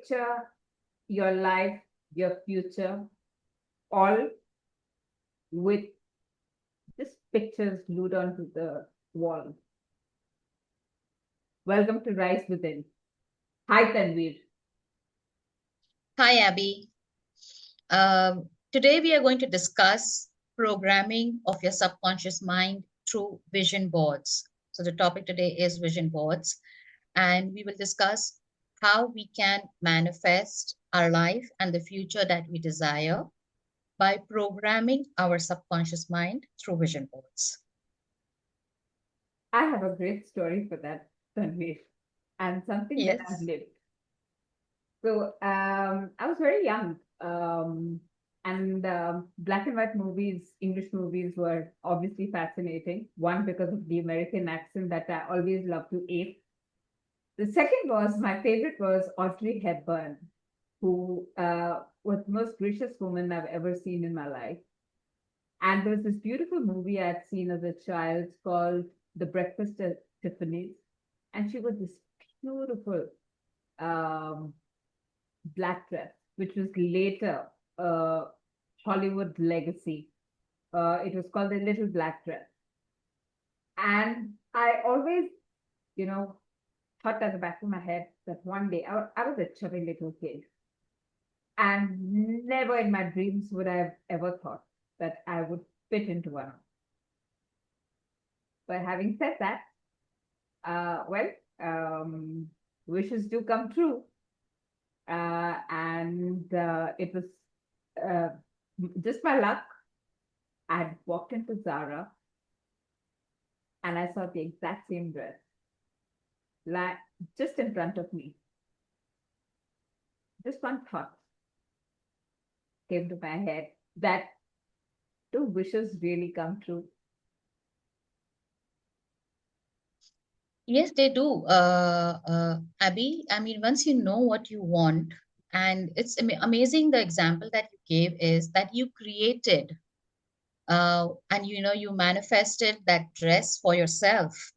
picture your life, your future, all with just pictures glued onto the wall. Welcome to Rise Within. Hi, Tanveer. Hi, Abby. Today we are going to discuss programming of your subconscious mind through vision boards. So the topic today is vision boards, and we will discuss how we can manifest our life and the future that we desire by programming our subconscious mind through vision boards. I have a great story for that, Tanveer, and something that I've Yes. lived. So I was very young, and black and white movies, English movies were obviously fascinating. One, because of the American accent that I always loved to ape. The second was my favorite was Audrey Hepburn, who was the most gracious woman I've ever seen in my life. And there was this beautiful movie I'd seen as a child called The Breakfast at Tiffany's, and she was this beautiful um, black dress, which was later Hollywood legacy. It was called The Little Black Dress. And I always, you know, thought at the back of my head that one day I was a chubby little kid. And never in my dreams would I have ever thought that I would fit into one. But having said that, well, wishes do come true. And it was uh, just by luck. I had walked into Zara and I saw the exact same dress, like just in front of me. Just one thought came to my head that do wishes really come true? Yes, they do, Abby. I mean, once you know what you want, and it's amazing the example that you gave is that you created and you manifested that dress for yourself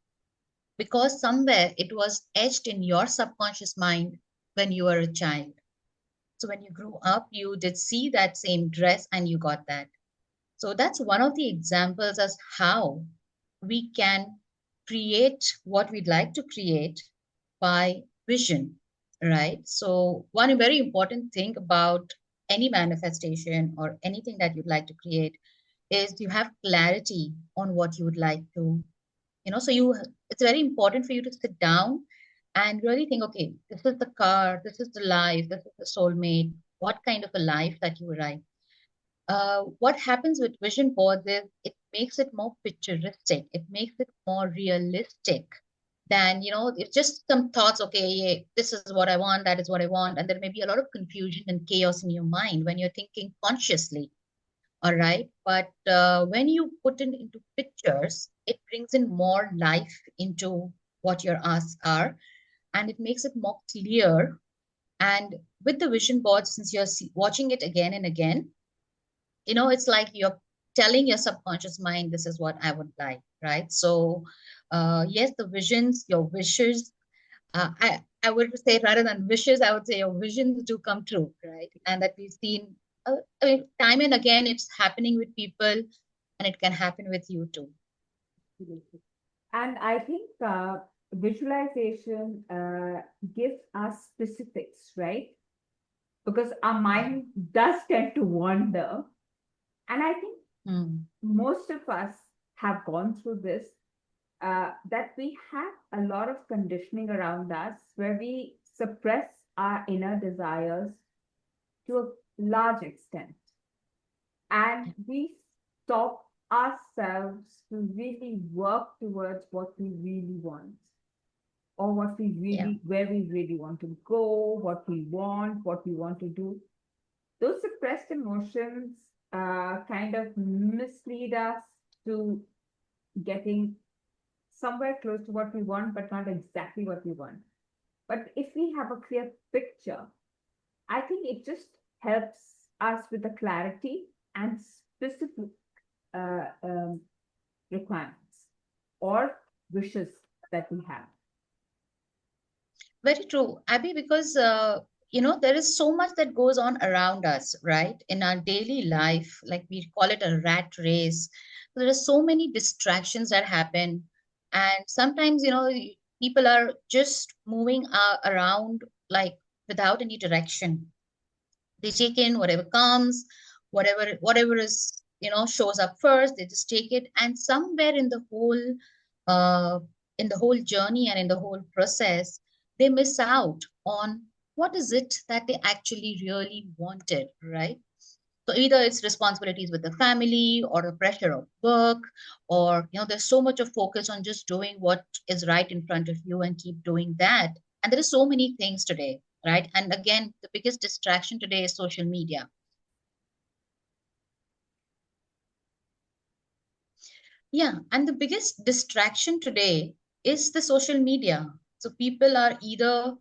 because somewhere it was etched in your subconscious mind when you were a child. So when you grew up, you did see that same dress and you got that. So that's one of the examples as how we can create what we'd like to create by vision, right? So one very important thing about any manifestation or anything that you'd like to create is you have clarity on what you would like to, so it's very important for you to sit down and really think, okay, this is the car, this is the life, this is the soulmate, what kind of a life that you would like. What happens with vision boards is it makes it more picturistic, it makes it more realistic than, it's just some thoughts, okay, yeah, this is what I want, that is what I want. And there may be a lot of confusion and chaos in your mind when you're thinking consciously. All right. But when you put it into pictures, it brings in more life into what your asks are and it makes it more clear. And with the vision board, since you're watching it again and again, it's like you're telling your subconscious mind, this is what I would like, right? So, yes, the visions, your wishes, I would say rather than wishes, I would say your visions do come true, right? And that we've seen I mean, time and again, it's happening with people and it can happen with you too. And I think visualization gives us specifics, right? Because our Yeah. mind does tend to wander. And I think Hmm. most of us have gone through this, that we have a lot of conditioning around us where we suppress our inner desires to a large extent. And we stop ourselves to really work towards what we really want, or Yeah. where we really want to go, what we want to do. Those suppressed emotions kind of mislead us to getting somewhere close to what we want, but not exactly what we want. But if we have a clear picture, I think it just helps us with the clarity and specific uh, um, requirements or wishes that we have. Very true, Abby, because there is so much that goes on around us, right? In our daily life, like we call it a rat race. There are so many distractions that happen. And sometimes, people are just moving around like without any direction. They take in whatever comes, whatever is, shows up first, they just take it. And somewhere uh, in the whole journey and in the whole process, they miss out on what is it that they actually really wanted, right? So either it's responsibilities with the family or the pressure of work, or there's so much of focus on just doing what is right in front of you and keep doing that. And there are so many things today, right? And again, the biggest distraction today is social media. Yeah, and the biggest distraction today is the social media. So people are either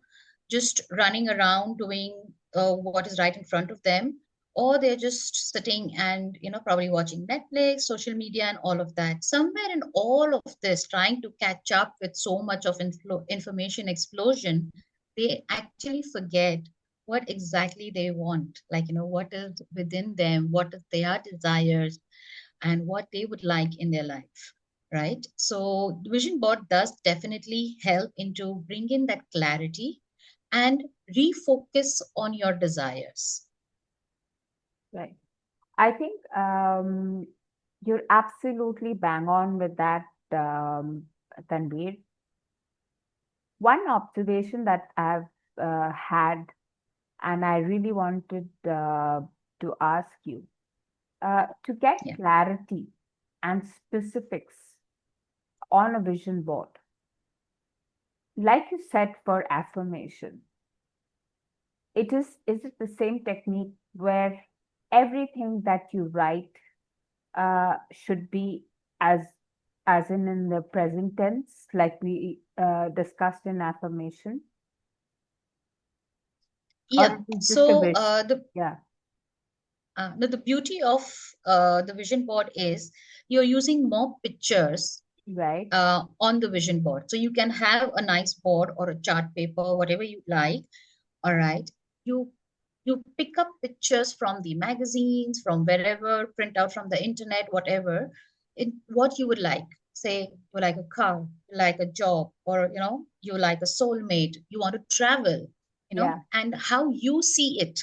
just running around doing what is right in front of them, or they're just sitting and probably watching Netflix, social media, and all of that. Somewhere in all of this, trying to catch up with so much of information explosion, they actually forget what exactly they want. Like, what is within them, what is their desires, and what they would like in their life, right? So the vision board does definitely help into bringing that clarity and refocus on your desires. Right. I think you're absolutely bang on with that, Tanvir. One observation that I've had, and I really wanted to ask you, to get Yeah. clarity and specifics on a vision board, like you said for affirmation, is it the same technique where everything that you write should be as in the present tense, like we discussed in affirmation, or Yeah. is it just a So wish? Yeah, the beauty of the vision board is you're using more pictures right. on the vision board. So you can have a nice board or a chart paper, whatever you like. All right. You you pick up pictures from the magazines, from wherever, print out from the internet, whatever, what you would like. Say you like a car, you like a job, or you like a soulmate, you want to travel, Yeah, and how you see it,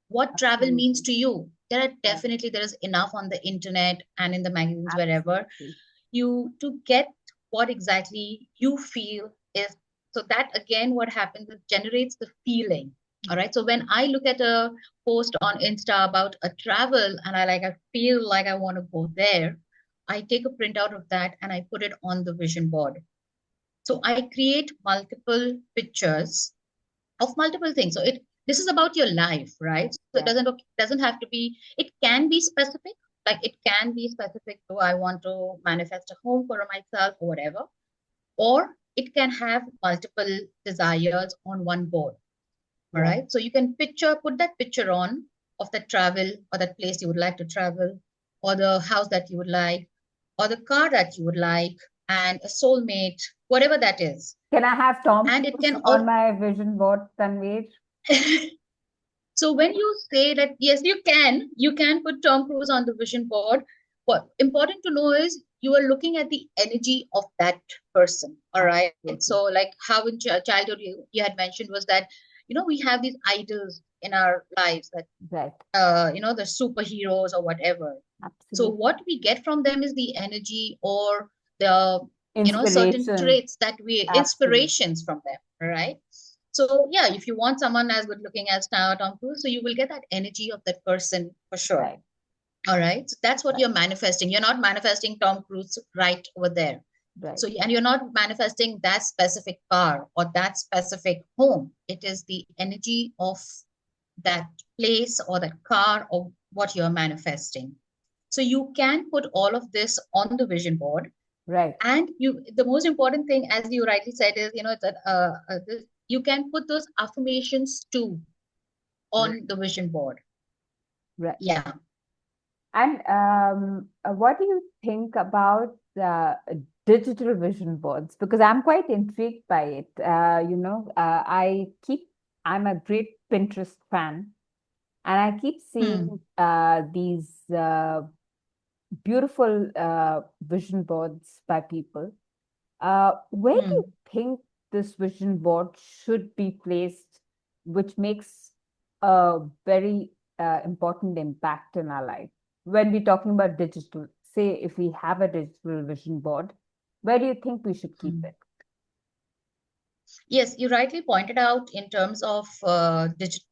what travel means absolutely. to you. Yeah, There is enough on the internet and in the magazines, wherever, absolutely. you to get what exactly you feel is. So that again, what happens is generates the feeling. All right, so when I look at a post on Insta about a travel, and I feel like I want to go there, I take a printout of that and I put it on the vision board. So I create multiple pictures of multiple things. So it this is about your life, right? So it Yeah, doesn't have to be. It can be specific. Like it can be specific to I want to manifest a home for myself or whatever, or it can have multiple desires on one board. All yeah. right. So you can put that picture on of that travel or that place you would like to travel, or the house that you would like, or the car that you would like, and a soulmate, whatever that is. Can I have Tom And it Cruise can on all my vision board, Tanvir? So when you say that, yes, you can put Tom Cruise on the vision board. What important to know is you are looking at the energy of that person. All right. Absolutely. So like how in childhood you had mentioned was that, we have these idols in our lives that, Right. the superheroes or whatever. So Absolutely. what we get from them is the energy or the, certain Inspiration. traits that we, Absolutely. inspirations from them. Right. So yeah, if you want someone as good looking as Tom Cruise, so you will get that energy of that person for sure. Right. All right. So that's what Right. you're manifesting. You're not manifesting Tom Cruise right over there. Right. So, and you're not manifesting that specific car or that specific home. It is the energy of that place or that car or what you're manifesting. So you can put all of this on the vision board. Right. And the most important thing, as you rightly said, is, that you can put those affirmations too Right. on the vision board. Right. Yeah. And what do you think about digital vision boards? Because I'm quite intrigued by it. I keep I'm a great Pinterest fan, and I keep seeing these beautiful vision boards by people. Where do you Hmm. think this vision board should be placed, which makes a very important impact in our life? When we're talking about digital, say if we have a digital vision board, where do you think we should keep Hmm. it? Yes, you rightly pointed out in terms of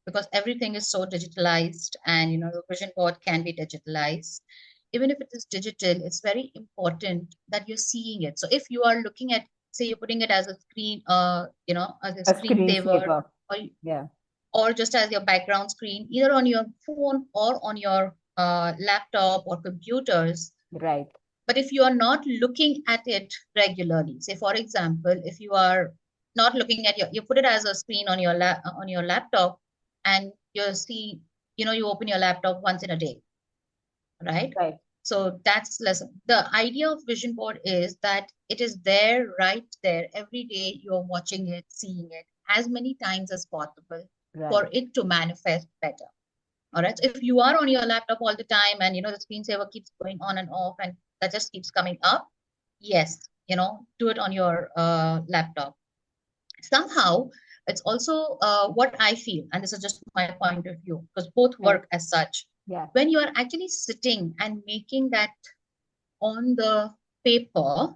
because everything is so digitalized, and the vision board can be digitalized. Even if it is digital, it's very important that you're seeing it. So if you are looking at, say, you're putting it as a screen, as a A screensaver, screensaver. or Yeah, or just as your background screen, either on your phone or on your laptop or computers. right. But if you are not looking at it regularly, say for example, if you are not looking at you put it as a screen on your on your laptop, and you see, you open your laptop once in a day, right? Right. So that's less. The idea of vision board is that it is there, right there, every day. You're watching it, seeing it as many times as possible Right. for it to manifest better. All right. So if you are on your laptop all the time, and the screensaver keeps going on and off, and that just keeps coming up, yes, do it on your laptop. Somehow, it's also what I feel, and this is just my point of view, because both work Right. as such. Yeah. When you are actually sitting and making that on the paper,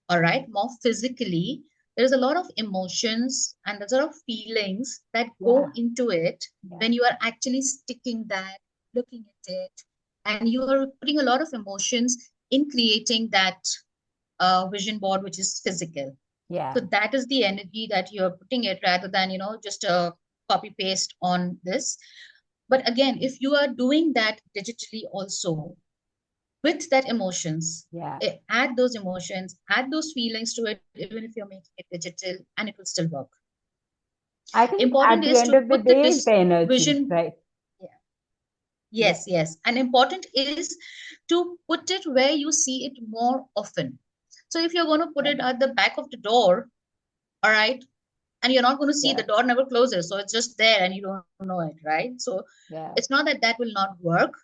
all right, more physically, there's a lot of emotions and there's a lot of feelings that go Yeah. into it Yeah. when you are actually sticking that, looking at it, and you are putting a lot of emotions in creating that vision board, which is physical. So Yeah. that is the energy that you're putting it, rather than just a copy paste on this. But again, if you are doing that digitally also, with that emotions, Yeah. add those emotions, add those feelings to it, even if you're making it digital, and it will still work. I think Important at the is end to of the put the day, it's the energy, vision. right? Yeah. Yeah. Yes, yes, and important is to put it where you see it more often. So if you're going to put Yeah. it at the back of the door, all right, and you're not going to see, the Yeah. door never closes, so it's just there and you don't know it, right? So Yeah. it's not that that will not work.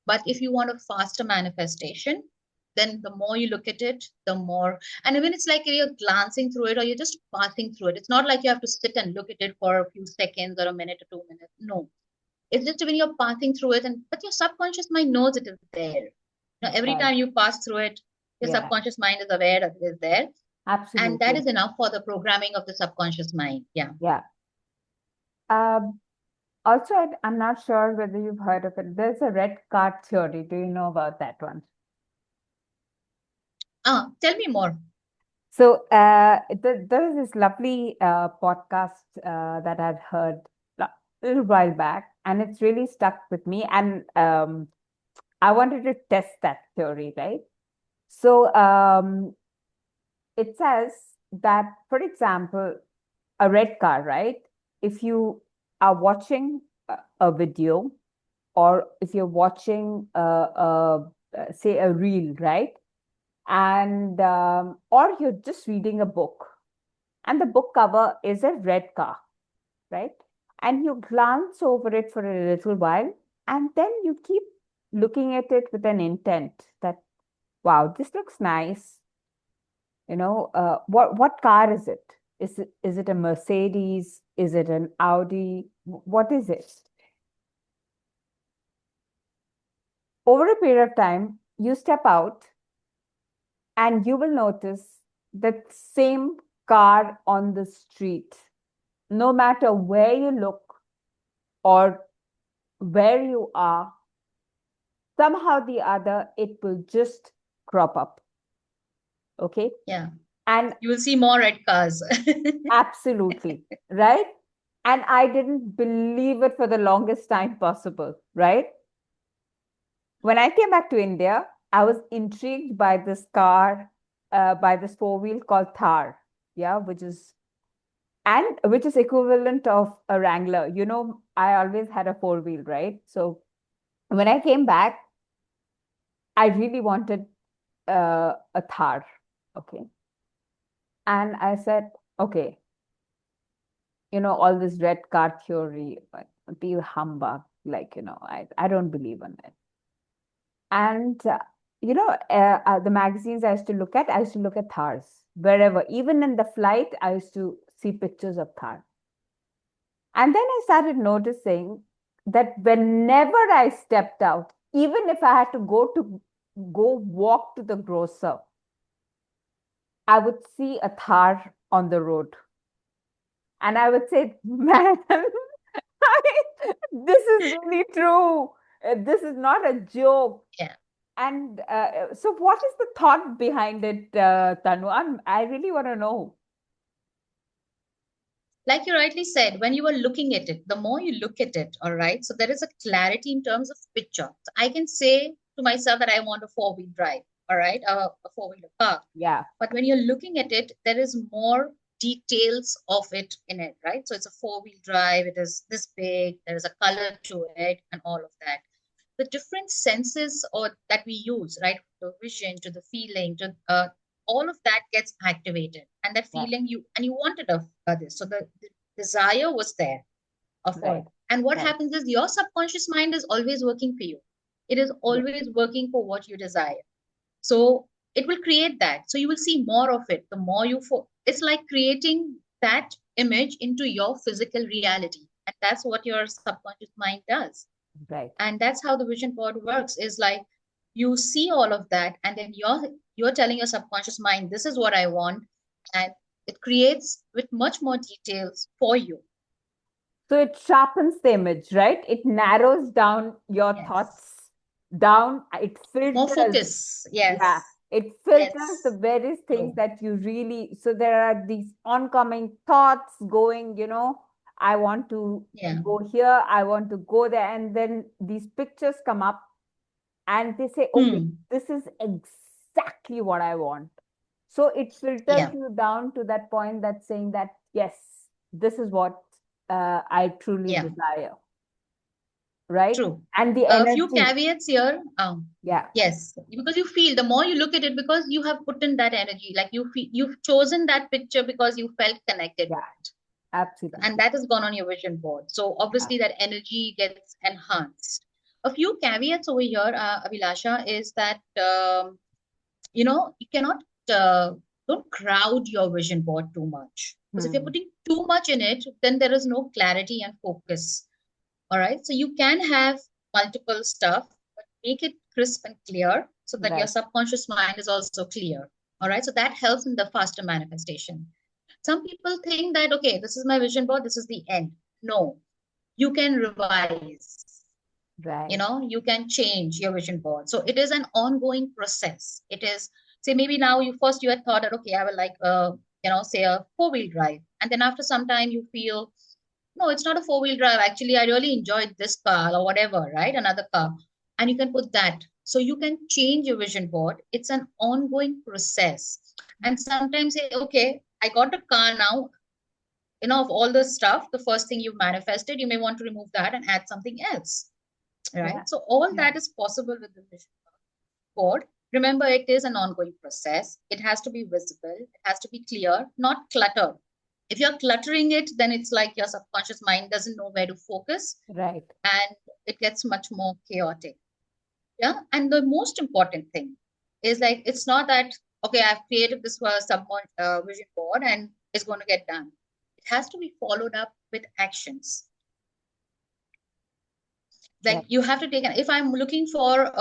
But if you want a faster manifestation, then the more you look at it, the more. And even it's like you're glancing through it or you're just passing through it. It's not like you have to sit and look at it for a few seconds or a minute or 2 minutes. No, it's just when you're passing through it, and but your subconscious mind knows it is there. Every Right. time you pass through it, your Yeah. subconscious mind is aware that it is there, and that Absolutely. is enough for the programming of the subconscious mind. Yeah. Yeah. Um, Also, I'm not sure whether you've heard of it. There's a red card theory. Do you know about that one? Tell me more. So, there is this lovely podcast that I'd heard a little while back, and it's really stuck with me. And I wanted to test that theory, right? So, it says that, for example, a red car, right? If you are watching a video, or if you're watching say a reel, right? And or you're just reading a book, and the book cover is a red car, right? And you glance over it for a little while, and then you keep looking at it with an intent that, wow, this looks nice. What car is it? Is it a Mercedes? Is it an Audi? What is it? Over a period of time, you step out and you will notice that same car on the street, no matter where you look or where you are, somehow the other, it will just crop up. Okay. Yeah, And you will see more red cars. absolutely, right? And I didn't believe it for the longest time possible, right? When I came back to India, I was intrigued by this car, by this four wheel called Thar, yeah, which is equivalent of a Wrangler. I always had a four wheel, right? So when I came back, I really wanted a Thar, okay, and I said, okay, all this red card theory, be humbug. Like, I don't believe in it. And the magazines I used to look at Thars wherever, even in the flight, I used to see pictures of Thar. And then I started noticing that whenever I stepped out, even if I had to go walk to the grocer, I would see a Thar on the road. And I would say, man, this is really true. This is not a joke. Yeah. And so, what is the thought behind it, Tanu? I really want to know. Like you rightly said, when you are looking at it, the more you look at it, all right, so there is a clarity in terms of picture. So I can say to myself that I want a four-wheel drive, all right, a four-wheeler car. Yeah, But when you're looking at it, there is more details of it in it, right? So it's a four-wheel drive, it is this big, there is a color to it, and all of that. The different senses or that we use, right? The vision to the feeling to all of that gets activated, and that yeah, feeling you wanted of this. So the desire was there for right, it. And what right, happens is your subconscious mind is always working for you. It is yeah, always working for what you desire. So it will create that. So you will see more of it. The more it's like creating that image into your physical reality. And that's what your subconscious mind does. right. And that's how the vision board works, is like you see all of that, and then you're telling your subconscious mind, this is what I want. And it creates with much more details for you. So it sharpens the image, right? It narrows down your Yes. thoughts down. It More filters. focus. Yeah, Yes. it filters the Yes. various things True. that you really. So there are these oncoming thoughts going, I want to Yeah. go here, I want to go there. And then these pictures come up and they say, okay, Hmm. this is exactly what I want. So it filters Yeah. you down to that point that's saying that, yes, this is what I truly Yeah. desire, right? True. And the A few energy. caveats here. Yeah, Yes, because you feel the more you look at it, because you have put in that energy, like you've chosen that picture because you felt connected with yeah, it, and absolutely. that has gone on your vision board. So Yeah. obviously that energy gets enhanced. A few caveats over here, Abhilasha, is that you cannot don't crowd your vision board too much, because if you're Hmm. putting too much in it, then there is no clarity and focus. All right. So you can have multiple stuff, but make it crisp and clear so that your Right. subconscious mind is also clear. All right. So that helps in the faster manifestation. Some people think that, okay, this is my vision board, this is the end. No, you can revise, Right. you can change your vision board. So it is an ongoing process. It is, say, maybe now you had thought that, okay, I would like, say a four-wheel drive. And then after some time you feel, no, it's not a four-wheel drive. Actually, I really enjoyed this car or whatever, right? Another car. And you can put that. So you can change your vision board. It's an ongoing process. And sometimes say, okay, I got a car now. Of all the stuff, the first thing you manifested, you may want to remove that and add something else, Yeah. right? So all Yeah. that is possible with the vision board. Remember, it is an ongoing process. It has to be visible. It has to be clear, not cluttered. If you're cluttering it, then it's like your subconscious mind doesn't know where to focus, Right. and it gets much more chaotic. Yeah. And the most important thing is, like, it's not that, okay, I've created this vision board and it's going to get done. It has to be followed up with actions. Right. Like, you have to take if I'm looking for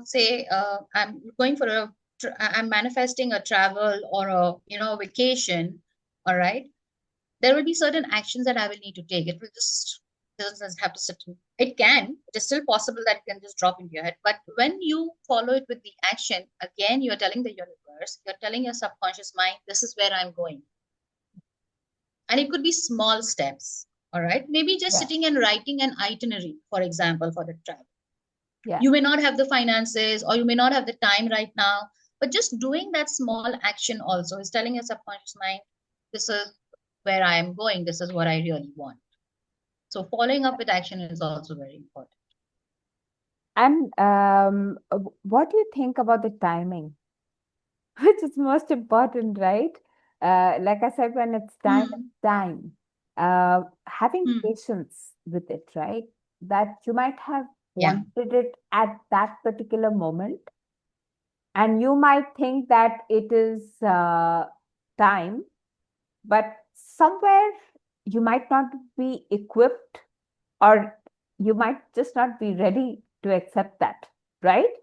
say I'm going for I'm manifesting a travel or a vacation, all right, there will be certain actions that I will need to take. It will just doesn't have to sit. It is still possible that it can just drop into your head, but when you follow it with the action, again, you're telling the universe, you're telling your subconscious mind, this is where I'm going. And it could be small steps, all right, maybe just Yeah. sitting and writing an itinerary, for example, for the travel. Yeah. You may not have the finances, or you may not have the time right now, but just doing that small action also is telling your subconscious mind, this is where I am going, this is what I really want. So following up with action is also very important. And what do you think about the timing? Which is most important, right? Like I said, when it's time, it's Hmm. time. having Hmm. patience with it, right? That you might have Yeah. wanted it at that particular moment, and you might think that it is time, but somewhere you might not be equipped, or you might just not be ready to accept that, right?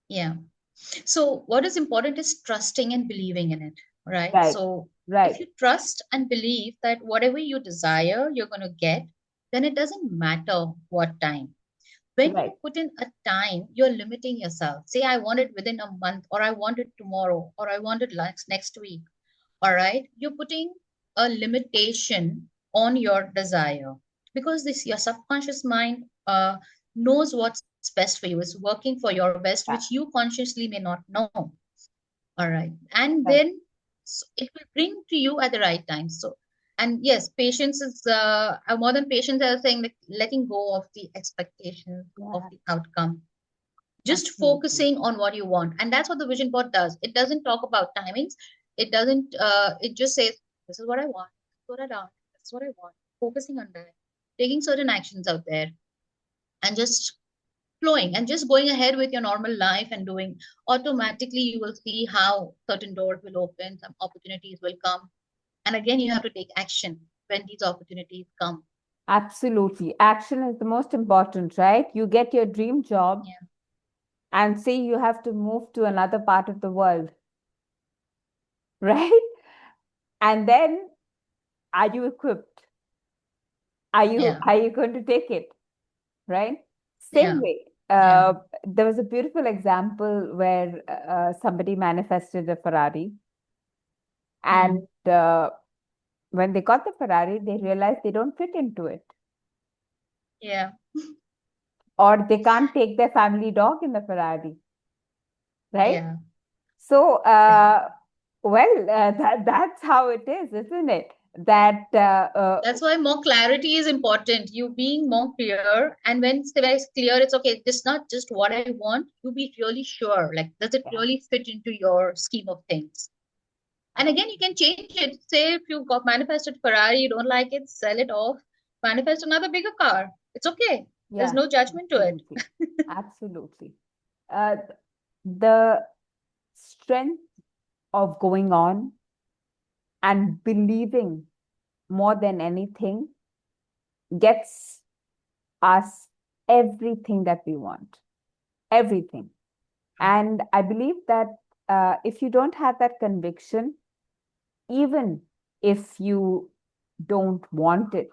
Yeah. So what is important is trusting and believing in it, right? Right, So if right, you trust and believe that whatever you desire, you're going to get, then it doesn't matter what time. When right. you put in a time, you're limiting yourself. Say, I want it within a month, or I want it tomorrow, or I want it next week. All right. You're putting a limitation on your desire because this your subconscious mind knows what's best for you. It's working for your best, which Yeah, you consciously may not know. All right. And right. then it will bring to you at the right time. So, and yes, patience is more than patience. I was saying like letting go of the expectations of Yeah, the outcome, just absolutely. focusing on what you want. And that's what the vision board does. It doesn't talk about timings. It doesn't, it just says, this is what I want, this is what I want, this is what I want, focusing on that, taking certain actions out there and just flowing and just going ahead with your normal life and doing automatically, you will see how certain doors will open, some opportunities will come. And again, you have to take action when these opportunities come. Absolutely. Action is the most important, right? You get your dream job Yeah. and say you have to move to another part of the world, right? And then, are you equipped? Are you Yeah. are you going to take it, right? Same Yeah. way. Yeah. There was a beautiful example where somebody manifested a Ferrari, and Mm. when they got the Ferrari, they realized they don't fit into it, Yeah. or they can't take their family dog in the Ferrari, right? Yeah. So, Yeah. that's how it is, isn't it? That That's why more clarity is important. You being more clear, and when it's very clear, it's okay. This not just what I want. You be really sure. Like, does it yeah, really fit into your scheme of things? And again, you can change it. Say if you got manifested Ferrari, you don't like it, sell it off, manifest another bigger car. It's okay. There's yeah, no judgment to it. absolutely, absolutely. Uh, the strength of going on and believing more than anything gets us everything that we want, everything. And I believe that if you don't have that conviction, even if you don't want it,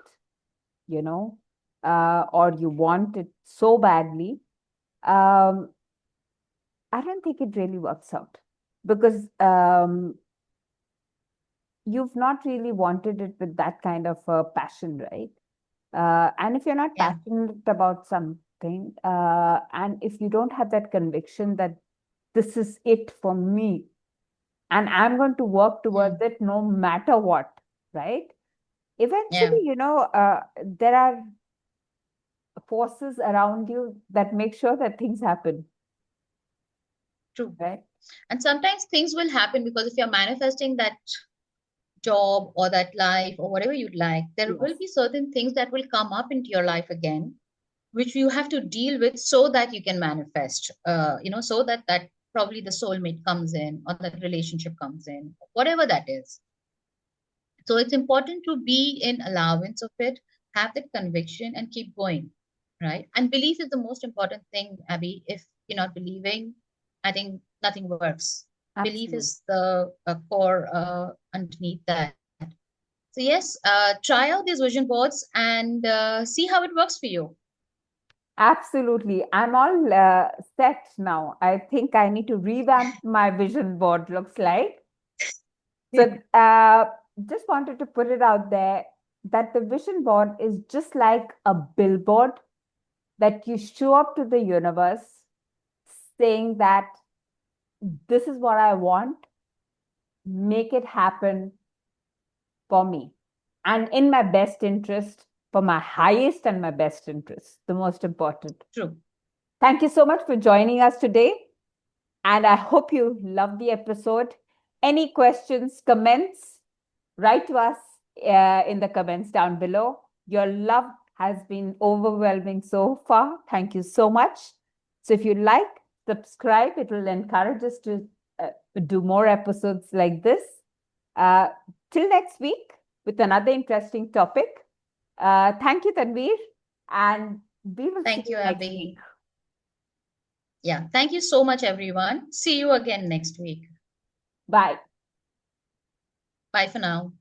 you know, or you want it so badly, um, I don't think it really works out, because you've not really wanted it with that kind of passion, right? And if you're not Yeah. passionate about something, and if you don't have that conviction that this is it for me, and I'm going to work towards Mm. it no matter what, right? Yeah. Eventually, there are forces around you that make sure that things happen, True. right? And sometimes things will happen because if you're manifesting that job or that life or whatever you'd like, there Yes. will be certain things that will come up into your life again, which you have to deal with so that you can manifest, so that probably the soulmate comes in or that relationship comes in, whatever that is. So it's important to be in allowance of it, have that conviction and keep going, right? And belief is the most important thing, Abby. If you're not believing, I think nothing works. Belief Absolutely. is the core underneath that. So yes, try out these vision boards and see how it works for you. Absolutely. I'm all set now. I think I need to revamp my vision board, looks like. So, just wanted to put it out there that the vision board is just like a billboard that you show up to the universe saying that this is what I want, make it happen for me, and in my best interest, for my highest and my best interest, the most important. True. Thank you so much for joining us today. And I hope you love the episode. Any questions, comments, write to us in the comments down below. Your love has been overwhelming so far. Thank you so much. So if you like, subscribe. It will encourage us to do more episodes like this. Uh, till next week with another interesting topic. Thank you, Tanveer, and we will see Thank you you, next Abby. week. Yeah, thank you so much, everyone. See you again next week. Bye. Bye for now.